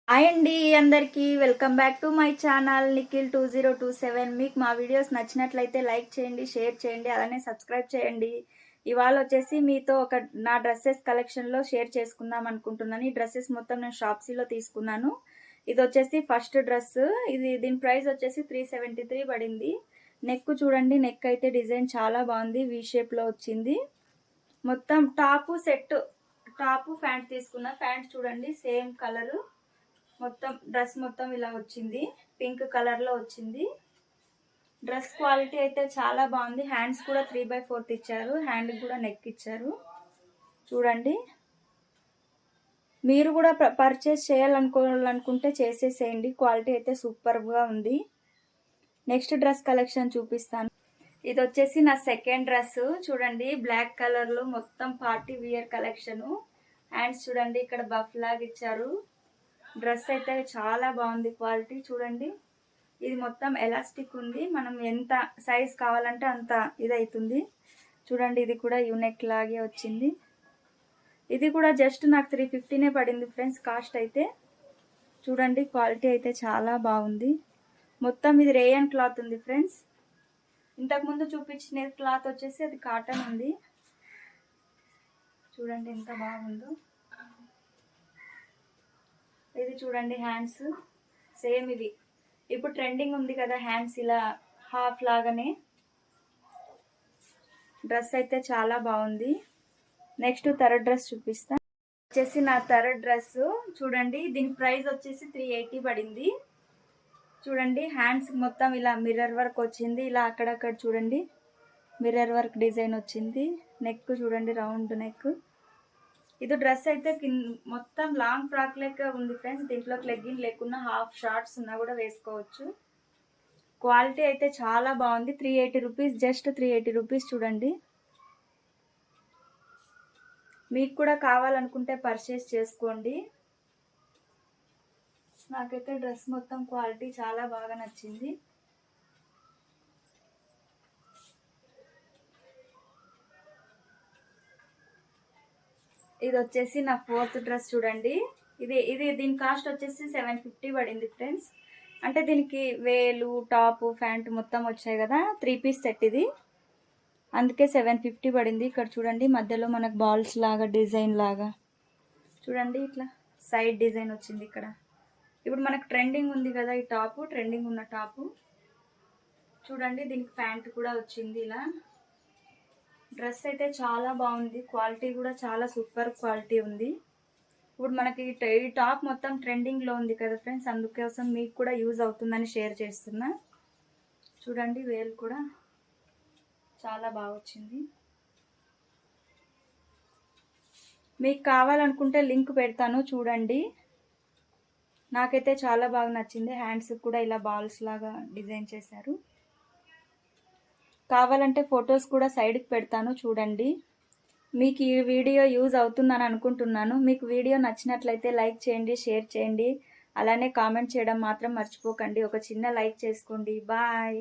Hi అండి అందరికీ welcome back to my channel Nikhil 2027. మీకు మా వీడియోస్ నచ్చినట్లయితే లైక్ చేయండి, షేర్ చేయండి, అలానే సబ్స్క్రైబ్ చేయండి. ఇవాళ వచ్చేసి మీతో నా డ్రెస్సెస్ కలెక్షన్లో షేర్ చేసుకుందాం అనుకుంటున్నాను. ఈ డ్రెస్సెస్ మొత్తం నేను షాప్సీలో తీసుకున్నాను. ఇది వచ్చేసి ఫస్ట్ డ్రెస్. దీని ప్రైస్ వచ్చేసి 373 పడింది. నెక్ చూడండి, నెక్ అయితే డిజైన్ చాలా బాగుంది, వీ షేప్లో వచ్చింది. మొత్తం టాపు సెట్, టాపు ప్యాంట్ తీసుకున్న. ప్యాంట్ చూడండి సేమ్ కలరు, మొత్తం డ్రెస్ మొత్తం ఇలా వచ్చింది, పింక్ కలర్లో వచ్చింది. డ్రెస్ క్వాలిటీ అయితే చాలా బాగుంది. హ్యాండ్స్ కూడా 3/4 ఇచ్చారు, హ్యాండ్ కూడా నెక్ ఇచ్చారు. చూడండి, మీరు కూడా పర్చేస్ చేయాలనుకుంటే చేసేసేయండి. క్వాలిటీ అయితే సూపర్గా ఉంది. నెక్స్ట్ డ్రెస్ కలెక్షన్ చూపిస్తాను. ఇది వచ్చేసి నా సెకండ్ డ్రెస్. చూడండి, బ్లాక్ కలర్లో మొత్తం పార్టీ వియర్ కలెక్షను. హ్యాండ్స్ చూడండి, ఇక్కడ బఫ్ లాగా ఇచ్చారు. డ్రెస్ అయితే చాలా బాగుంది, క్వాలిటీ చూడండి. ఇది మొత్తం ఎలాస్టిక్ ఉంది, మనం ఎంత సైజ్ కావాలంటే అంత ఇదవుతుంది. చూడండి, ఇది కూడా యూనెక్ లాగే వచ్చింది. ఇది కూడా జస్ట్ నాకు 350నే పడింది ఫ్రెండ్స్, కాస్ట్ అయితే. చూడండి, క్వాలిటీ అయితే చాలా బాగుంది. మొత్తం ఇది రేయన్ క్లాత్ ఉంది ఫ్రెండ్స్. ఇంతకుముందు చూపించిన క్లాత్ వచ్చేసి అది కాటన్ ఉంది. చూడండి ఎంత బాగుందో. ఇది చూడండి, హ్యాండ్స్ సేమ్ ఇవి ఇప్పుడు ట్రెండింగ్ ఉంది కదా, హ్యాండ్స్ ఇలా హాఫ్ లాగానే. డ్రెస్ అయితే చాలా బాగుంది. నెక్స్ట్ థర్డ్ డ్రెస్ చూపిస్తా. వచ్చేసి నా థర్డ్ డ్రెస్. చూడండి, దీని ప్రైస్ వచ్చేసి 380 పడింది. చూడండి, హ్యాండ్స్ మొత్తం ఇలా మిర్రర్ వర్క్ వచ్చింది, ఇలా అక్కడక్కడ చూడండి మిర్రర్ వర్క్ డిజైన్ వచ్చింది. నెక్ చూడండి, రౌండ్ నెక్. ఇది డ్రెస్ అయితే మొత్తం లాంగ్ ఫ్రాక్ లెక్క ఉంది ఫ్రెండ్స్. దీంట్లో లెగ్గిన్ లేకున్నా హాఫ్ షార్ట్స్ ఉన్నా కూడా వేసుకోవచ్చు. క్వాలిటీ అయితే చాలా బాగుంది. 380 రూపీస్, జస్ట్ 380 రూపీస్. చూడండి, మీకు కూడా కావాలనుకుంటే పర్చేస్ చేసుకోండి. నాకైతే డ్రెస్ మొత్తం క్వాలిటీ చాలా బాగా నచ్చింది. ఇది వచ్చేసి నా ఫోర్త్ డ్రెస్. చూడండి, దీని కాస్ట్ వచ్చేసి 750 పడింది ఫ్రెండ్స్. అంటే దీనికి వేలు, టాపు, ప్యాంట్ మొత్తం వచ్చాయి కదా, 3 పీస్ సెట్ ఇది, అందుకే 750 పడింది. ఇక్కడ చూడండి, మధ్యలో మనకు బాల్స్ లాగా డిజైన్ లాగా చూడండి, ఇట్లా సైడ్ డిజైన్ వచ్చింది ఇక్కడ. ఇప్పుడు మనకు ట్రెండింగ్ ఉంది కదా ఈ టాపు, ట్రెండింగ్ ఉన్న టాపు. చూడండి, దీనికి ప్యాంట్ కూడా వచ్చింది ఇలా. డ్రెస్ అయితే చాలా బాగుంది, క్వాలిటీ కూడా చాలా సూపర్ క్వాలిటీ ఉంది. ఇప్పుడు మనకి ఈ టాప్ మొత్తం ట్రెండింగ్లో ఉంది కదా ఫ్రెండ్స్, అందుకోసం మీకు కూడా యూజ్ అవుతుందని షేర్ చేస్తున్నా. చూడండి, వేలు కూడా చాలా బాగా వచ్చింది. మీకు కావాలనుకుంటే లింక్ పెడతాను, చూడండి. నాకైతే చాలా బాగా నచ్చింది. హ్యాండ్స్ కూడా ఇలా బాల్స్ లాగా డిజైన్ చేశారు. కావాలంటే ఫొటోస్ కూడా సైడ్కి పెడతాను, చూడండి. మీకు ఈ వీడియో యూజ్ అవుతుందని అనుకుంటున్నాను. మీకు వీడియో నచ్చినట్లయితే లైక్ చేయండి, షేర్ చేయండి, అలానే కామెంట్ చేయడం మాత్రం మర్చిపోకండి. ఒక చిన్న లైక్ చేసుకోండి. బాయ్.